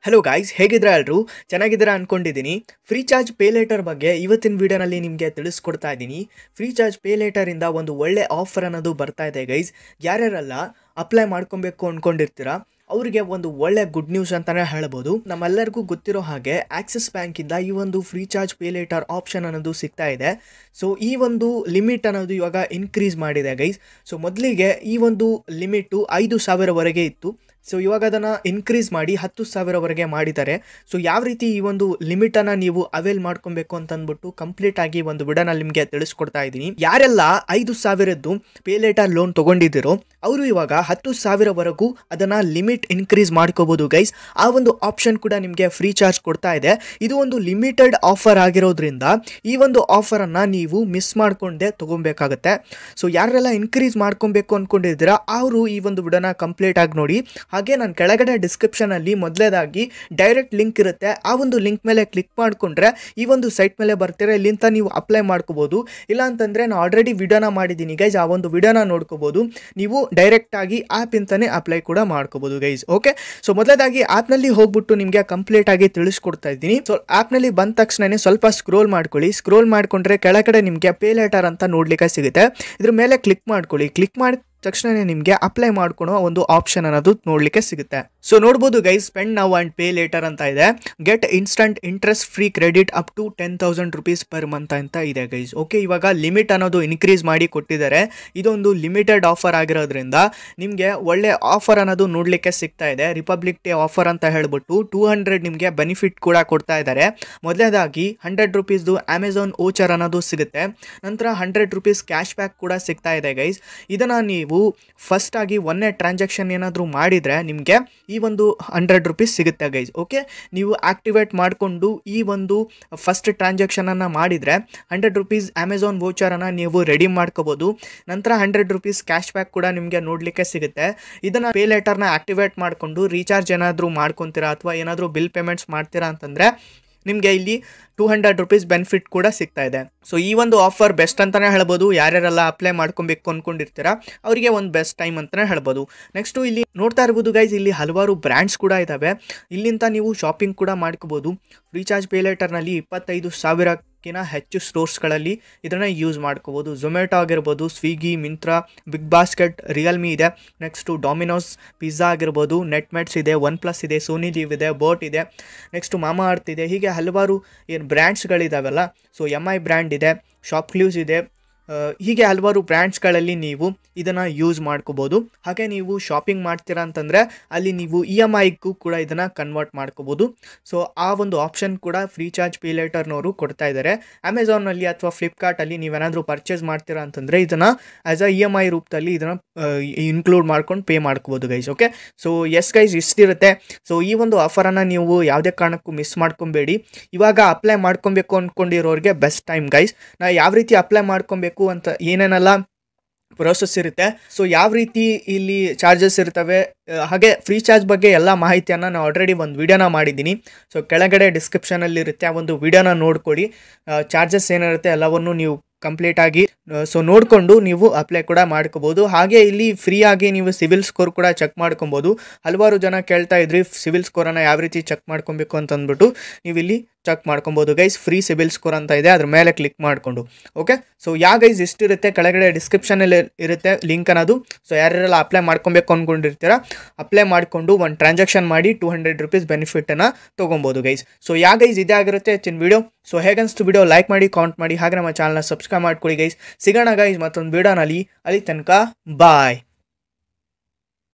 Hello guys, ಹೇಗಿದ್ದೀರಾ ಎಲ್ಲರೂ? ಚೆನ್ನಾಗಿದ್ದೀರಾ ಅನ್ಕೊಂಡಿದ್ದೀನಿ. ಫ್ರೀಚಾರ್ಜ್ ಪೇಲೇಟರ್ ಬಗ್ಗೆ ಇವತ್ತಿನ ವಿಡಿಯೋನಲ್ಲಿ ನಿಮಗೆ ತಿಳಿಸ್ಕೊಡ್ತಾ ಇದ್ದೀನಿ. ಫ್ರೀಚಾರ್ಜ್ ಪೇಲೇಟರಿಂದ ಒಂದು ಒಳ್ಳೆ ಆಫರ್ ಅನ್ನೋದು ಬರ್ತಾ ಇದೆ ಗೈಸ್. ಯಾರ್ಯಾರೆಲ್ಲ ಅಪ್ಲೈ ಮಾಡ್ಕೊಬೇಕು ಅಂದ್ಕೊಂಡಿರ್ತೀರಾ ಅವರಿಗೆ ಒಂದು ಒಳ್ಳೆ ಗುಡ್ ನ್ಯೂಸ್ ಅಂತಲೇ ಹೇಳ್ಬೋದು. ನಮ್ಮೆಲ್ಲರಿಗೂ ಗೊತ್ತಿರೋ ಹಾಗೆ ಆಕ್ಸಿಸ್ ಬ್ಯಾಂಕಿಂದ ಈ ಒಂದು ಫ್ರೀಚಾರ್ಜ್ ಪೇಲೇಟರ್ ಆಪ್ಷನ್ ಅನ್ನೋದು ಸಿಗ್ತಾ ಇದೆ. ಸೊ ಈ ಒಂದು ಲಿಮಿಟ್ ಅನ್ನೋದು ಇವಾಗ ಇನ್ಕ್ರೀಸ್ ಮಾಡಿದೆ ಗೈಸ್. ಸೊ ಮೊದಲಿಗೆ ಈ ಒಂದು ಲಿಮಿಟು 5,000ವರೆಗೆ ಇತ್ತು. ಸೊ ಇವಾಗ ಅದನ್ನು ಇನ್ಕ್ರೀಸ್ ಮಾಡಿ 10,000ವರೆಗೆ ಮಾಡಿದ್ದಾರೆ. ಸೊ ಯಾವ ರೀತಿ ಈ ಒಂದು ಲಿಮಿಟನ್ನು ನೀವು ಅವೇಲ್ ಮಾಡ್ಕೊಬೇಕು ಅಂತಂದ್ಬಿಟ್ಟು ಕಂಪ್ಲೀಟ್ ಆಗಿ ಒಂದು ವಿಡಿಯೋನಲ್ಲಿ ನಿಮಗೆ ತಿಳಿಸ್ಕೊಡ್ತಾ ಇದ್ದೀನಿ. ಯಾರೆಲ್ಲ 5,000ದ್ದು ಪೇಲೇಟರ್ ಲೋನ್ ತೊಗೊಂಡಿದ್ದೀರೋ ಅವರು ಇವಾಗ 10,000ವರೆಗೂ ಅದನ್ನು ಲಿಮಿಟ್ ಇನ್ಕ್ರೀಸ್ ಮಾಡ್ಕೋಬೋದು ಗೈಸ್. ಆ ಒಂದು ಆಪ್ಷನ್ ಕೂಡ ನಿಮಗೆ ಫ್ರೀ ಚಾರ್ಜ್ ಕೊಡ್ತಾ ಇದೆ. ಇದು ಒಂದು ಲಿಮಿಟೆಡ್ ಆಫರ್ ಆಗಿರೋದ್ರಿಂದ ಈ ಒಂದು ಆಫರನ್ನು ನೀವು ಮಿಸ್ ಮಾಡ್ಕೊಂಡೆ ತೊಗೊಬೇಕಾಗತ್ತೆ. ಸೊ ಯಾರೆಲ್ಲ ಇನ್ಕ್ರೀಸ್ ಮಾಡ್ಕೊಬೇಕು ಅಂದ್ಕೊಂಡಿದ್ದೀರಾ ಅವರು ಈ ಒಂದು ವಿಡಿಯೋನ ಕಂಪ್ಲೀಟ್ ಆಗಿ ನೋಡಿ. ಹಾಗೆ ನಾನು ಕೆಳಗಡೆ ಡಿಸ್ಕ್ರಿಪ್ಷನಲ್ಲಿ ಮೊದಲೇದಾಗಿ ಡೈರೆಕ್ಟ್ ಲಿಂಕ್ ಇರುತ್ತೆ. ಆ ಒಂದು ಲಿಂಕ್ ಮೇಲೆ ಕ್ಲಿಕ್ ಮಾಡಿಕೊಂಡ್ರೆ ಈ ಒಂದು ಸೈಟ್ ಮೇಲೆ ಬರ್ತೀರಾ. ಇಲ್ಲಿಂದ ನೀವು ಅಪ್ಲೈ ಮಾಡ್ಕೋಬೋದು. ಇಲ್ಲ ಅಂತಂದರೆ ನಾನು ಆಲ್ರೆಡಿ ವಿಡಿಯೋನ ಮಾಡಿದ್ದೀನಿ ಗೈಸ್, ಆ ಒಂದು ವಿಡಿಯೋನ ನೋಡ್ಕೋಬೋದು. ನೀವು ಡೈರೆಕ್ಟಾಗಿ ಆ್ಯಪ್ ಇಂತಾನೆ ಅಪ್ಲೈ ಕೂಡ ಮಾಡ್ಕೋಬೋದು ಗೈಸ್. ಓಕೆ, ಸೊ ಮೊದಲೇದಾಗಿ ಆ್ಯಪ್ನಲ್ಲಿ ಹೋಗ್ಬಿಟ್ಟು ನಿಮಗೆ ಕಂಪ್ಲೀಟ್ ಆಗಿ ತಿಳಿಸ್ಕೊಡ್ತಾ ಇದ್ದೀನಿ. ಸೊ ಆ್ಯಪ್ನಲ್ಲಿ ಬಂದ ತಕ್ಷಣ ಸ್ವಲ್ಪ ಸ್ಕ್ರೋಲ್ ಮಾಡ್ಕೊಳ್ಳಿ. ಸ್ಕ್ರೋಲ್ ಮಾಡಿಕೊಂಡ್ರೆ ಕೆಳಗಡೆ ನಿಮಗೆ ಪೇಲೇಟರ್ ಅಂತ ನೋಡ್ಲಿಕ್ಕೆ ಸಿಗುತ್ತೆ. ಇದ್ರ ಮೇಲೆ ಕ್ಲಿಕ್ ಮಾಡ್ಕೊಳ್ಳಿ. ಕ್ಲಿಕ್ ಮಾಡಿ ತಕ್ಷಣ ನಿಮಗೆ ಅಪ್ಲೈ ಮಾಡ್ಕೊಳೋ ಒಂದು ಆಪ್ಷನ್ ಅನ್ನೋದು ನೋಡ್ಲಿಕ್ಕೆ ಸಿಗುತ್ತೆ. ಸೊ ನೋಡ್ಬೋದು guys, spend now and pay later ಅಂತ ಇದೆ. Get instant interest free credit up to 10,000 rupees per month ಅಂತ ಇದೆ ಗೈಸ್. ಓಕೆ, ಇವಾಗ ಲಿಮಿಟ್ ಅನ್ನೋದು ಇನ್ಕ್ರೀಸ್ ಮಾಡಿ ಕೊಟ್ಟಿದ್ದಾರೆ. ಇದೊಂದು ಲಿಮಿಟೆಡ್ ಆಫರ್ ಆಗಿರೋದ್ರಿಂದ ನಿಮಗೆ ಒಳ್ಳೆ ಆಫರ್ ಅನ್ನೋದು ನೋಡ್ಲಿಕ್ಕೆ ಸಿಗ್ತಾ ಇದೆ. ರಿಪಬ್ಲಿಕ್ ಡೇ ಆಫರ್ ಅಂತ ಹೇಳ್ಬಿಟ್ಟು 200 ನಿಮಗೆ ಬೆನಿಫಿಟ್ ಕೂಡ ಕೊಡ್ತಾ ಇದ್ದಾರೆ. ಮೊದಲನೇದಾಗಿ 100 rupeesದು ಅಮೆಝಾನ್ ಓಚರ್ ಅನ್ನೋದು ಸಿಗುತ್ತೆ. ನಂತರ 100 rupees ಕ್ಯಾಶ್ ಬ್ಯಾಕ್ ಕೂಡ ಸಿಗ್ತಾ ಇದೆ ಗೈಸ್. ಇದನ್ನು ನೀವು ಫಸ್ಟ್ ಆಗಿ ಒಂದೇ ಟ್ರಾನ್ಸಾಕ್ಷನ್ ಏನಾದರೂ ಮಾಡಿದರೆ ನಿಮಗೆ ಈ ಒಂದು 100 rupees ಸಿಗುತ್ತೆ ಗೈಸ್. ಓಕೆ, ನೀವು ಆಕ್ಟಿವೇಟ್ ಮಾಡಿಕೊಂಡು ಈ ಒಂದು ಫಸ್ಟ್ ಟ್ರಾನ್ಸಾಕ್ಷನನ್ನು ಮಾಡಿದರೆ 100 rupees ಅಮೆಝಾನ್ ವೋಚರನ್ನು ನೀವು ರೆಡಿ ಮಾಡ್ಕೋಬೋದು. ನಂತರ 100 rupees ಕ್ಯಾಶ್ ಬ್ಯಾಕ್ ಕೂಡ ನಿಮಗೆ ನೋಡಲಿಕ್ಕೆ ಸಿಗುತ್ತೆ. ಇದನ್ನು ಪೇ ಲೇಟರ್ನ ಆಕ್ಟಿವೇಟ್ ಮಾಡಿಕೊಂಡು ರೀಚಾರ್ಜ್ ಏನಾದರೂ ಮಾಡ್ಕೊತೀರಾ ಅಥವಾ ಏನಾದರೂ ಬಿಲ್ ಪೇಮೆಂಟ್ಸ್ ಮಾಡ್ತೀರಾ ಅಂತಂದರೆ ನಿಮಗೆ ಇಲ್ಲಿ 200 rupees ಬೆನಿಫಿಟ್ ಕೂಡ ಸಿಗ್ತಾ ಇದೆ. ಸೊ ಈ ಒಂದು ಆಫರ್ ಬೆಸ್ಟ್ ಅಂತಲೇ ಹೇಳ್ಬೋದು. ಯಾರ್ಯಾರೆಲ್ಲ ಅಪ್ಲೈ ಮಾಡ್ಕೊಬೇಕು ಅಂದ್ಕೊಂಡಿರ್ತೀರಾ ಅವರಿಗೆ ಒಂದು ಬೆಸ್ಟ್ ಟೈಮ್ ಅಂತಲೇ ಹೇಳ್ಬೋದು. ನೆಕ್ಸ್ಟು ಇಲ್ಲಿ ನೋಡ್ತಾ ಇರ್ಬೋದು ಗೈಸ್, ಇಲ್ಲಿ ಹಲವಾರು ಬ್ರ್ಯಾಂಡ್ಸ್ ಕೂಡ ಇದ್ದಾವೆ. ಇಲ್ಲಿಂದ ನೀವು ಶಾಪಿಂಗ್ ಕೂಡ ಮಾಡ್ಕೋಬೋದು. ಫ್ರೀಚಾರ್ಜ್ ಪೇಲೇಟರ್ನಲ್ಲಿ 25,000ಕ್ಕಿಂತ ಹೆಚ್ಚು ಸ್ಟೋರ್ಸ್ಗಳಲ್ಲಿ ಇದನ್ನು ಯೂಸ್ ಮಾಡ್ಕೋಬೋದು. ಝೊಮ್ಯಾಟೊ ಆಗಿರ್ಬೋದು, Swiggy, Myntra, BigBasket, Realme ಇದೆ. ನೆಕ್ಸ್ಟು ಡಾಮಿನೋಸ್ ಪಿಜ್ಜಾ ಆಗಿರ್ಬೋದು, ನೆಟ್ಮೆಟ್ಸ್ ಇದೆ, ಒನ್ ಪ್ಲಸ್ ಇದೆ, ಸೋನಿ ಲಿವ್ ಇದೆ, ಬೋಟ್ ಇದೆ, ನೆಕ್ಸ್ಟು ಮಾಮಾ ಅರ್ತ್ ಇದೆ. ಹೀಗೆ ಹಲವಾರು ಏನು ಬ್ರ್ಯಾಂಡ್ಸ್ಗಳಿದ್ದಾವಲ್ಲ. ಸೊ MI ಬ್ರ್ಯಾಂಡ್ ಇದೆ, ಶಾಪ್ ಕ್ಲೂಸ್ ಇದೆ. ಹೀಗೆ ಹಲವಾರು ಬ್ರ್ಯಾಂಡ್ಸ್ಗಳಲ್ಲಿ ನೀವು ಇದನ್ನು ಯೂಸ್ ಮಾಡ್ಕೋಬೋದು. ಹಾಗೆ ನೀವು ಶಾಪಿಂಗ್ ಮಾಡ್ತೀರಾ ಅಂತಂದರೆ ಅಲ್ಲಿ ನೀವು EMIಗೂ ಕೂಡ ಇದನ್ನು ಕನ್ವರ್ಟ್ ಮಾಡ್ಕೋಬೋದು. ಸೊ ಆ ಒಂದು ಆಪ್ಷನ್ ಕೂಡ ಫ್ರೀಚಾರ್ಜ್ ಪೇಲೇಟರ್ನವರು ಕೊಡ್ತಾ ಇದ್ದಾರೆ. ಅಮೆಝಾನಲ್ಲಿ ಅಥವಾ ಫ್ಲಿಪ್ಕಾರ್ಟಲ್ಲಿ ನೀವೇನಾದರೂ ಪರ್ಚೇಸ್ ಮಾಡ್ತೀರಾ ಅಂತಂದರೆ ಇದನ್ನು ಆ್ಯಸ್ ಅ EMI ರೂಪದಲ್ಲಿ ಇದನ್ನು ಇನ್ಕ್ಲೂಡ್ ಮಾಡ್ಕೊಂಡು ಪೇ ಮಾಡ್ಕೋಬೋದು guys. Okay, so yes guys, ಇಷ್ಟಿರುತ್ತೆ. ಸೊ ಈ ಒಂದು ಆಫರನ್ನು ನೀವು ಯಾವುದೇ ಕಾರಣಕ್ಕೂ ಮಿಸ್ ಮಾಡ್ಕೊಬೇಡಿ. ಇವಾಗ ಅಪ್ಲೈ ಮಾಡ್ಕೊಬೇಕು ಅಂದ್ಕೊಂಡಿರೋರಿಗೆ ಬೆಸ್ಟ್ ಟೈಮ್ ಗೈಸ್. ನಾ ಯಾವ ರೀತಿ ಅಪ್ಲೈ ಮಾಡ್ಕೊಬೇಕು ಅಂತ ಏನೇನೆಲ್ಲ ಪ್ರೋಸೆಸ್ ಇರುತ್ತೆ, ಸೊ ಯಾವ ರೀತಿ ಇಲ್ಲಿ ಚಾರ್ಜಸ್ ಇರ್ತವೆ, ಹಾಗೆ ಫ್ರೀ ಚಾರ್ಜ್ ಬಗ್ಗೆ ಎಲ್ಲ ಮಾಹಿತಿಯನ್ನು ನಾನು ಆಲ್ರೆಡಿ ಒಂದು ವಿಡಿಯೋನ ಮಾಡಿದ್ದೀನಿ. ಸೊ ಕೆಳಗಡೆ ಡಿಸ್ಕ್ರಿಪ್ಷನಲ್ಲಿ ಇರುತ್ತೆ, ಆ ಒಂದು ವಿಡಿಯೋನ ನೋಡ್ಕೊಳ್ಳಿ. ಚಾರ್ಜಸ್ ಏನಿರುತ್ತೆ ಎಲ್ಲವನ್ನು ನೀವು ಕಂಪ್ಲೀಟಾಗಿ ಸೊ ನೋಡಿಕೊಂಡು ನೀವು ಅಪ್ಲೈ ಕೂಡ ಮಾಡ್ಕೋಬೋದು. ಹಾಗೆ ಇಲ್ಲಿ ಫ್ರೀಯಾಗಿ ನೀವು ಸಿವಿಲ್ ಸ್ಕೋರ್ ಕೂಡ ಚೆಕ್ ಮಾಡ್ಕೊಬೋದು. ಹಲವಾರು ಜನ ಕೇಳ್ತಾ ಇದ್ರಿ ಸಿವಿಲ್ ಸ್ಕೋರನ್ನು ಯಾವ ರೀತಿ ಚೆಕ್ ಮಾಡ್ಕೊಬೇಕು ಅಂತಂದ್ಬಿಟ್ಟು ನೀವು ಇಲ್ಲಿ ಚೆಕ್ ಮಾಡ್ಕೊಬೋದು ಗೈಸ್. ಫ್ರೀ ಸಿವಿಲ್ ಸ್ಕೋರ್ ಅಂತ ಇದೆ, ಅದ್ರ ಮೇಲೆ ಕ್ಲಿಕ್ ಮಾಡಿಕೊಂಡು. ಓಕೆ, ಸೊ ಗೈಸ್ ಇಷ್ಟಿರುತ್ತೆ. ಕೆಳಗಡೆ ಡಿಸ್ಕ್ರಿಪ್ಷನಲ್ಲಿ ಇರುತ್ತೆ ಲಿಂಕ್ ಅನ್ನೋದು. ಸೊ ಯಾರೆಲ್ಲ ಅಪ್ಲೈ ಮಾಡ್ಕೊಬೇಕು ಅಂದ್ಕೊಂಡಿರ್ತೀರಾ ಅಪ್ಲೈ ಮಾಡಿಕೊಂಡು ಒಂದು ಟ್ರಾನ್ಸಾಕ್ಷನ್ ಮಾಡಿ 200 rupees ಬೆನಿಫಿಟನ್ನು ತೊಗೊಬೋದು ಗೈಸ್. ಸೊ ಗೈಸ್ ಇದೇ ಆಗಿರುತ್ತೆ ಹೆಚ್ಚಿನ ವಿಡಿಯೋ. ಸೊ ಹೇಗನ್ನಿಸ್ತು ವಿಡಿಯೋ ಲೈಕ್ ಮಾಡಿ, ಕಾಮೆಂಟ್ ಮಾಡಿ, ಹಾಗೆ ನಮ್ಮ ಚಾನಲ್ನ ಸಬ್ಸ್ಕ್ರೈಬ್ ಮಾಡ್ಕೊಳ್ಳಿ ಗೈಸ್. ಸಿಗೋಣ ಗೈಸ್ ಮತ್ತೊಂದು ವಿಡಿಯೋನಲ್ಲಿ. ಅಲ್ಲಿ ತನಕ ಬಾಯ್.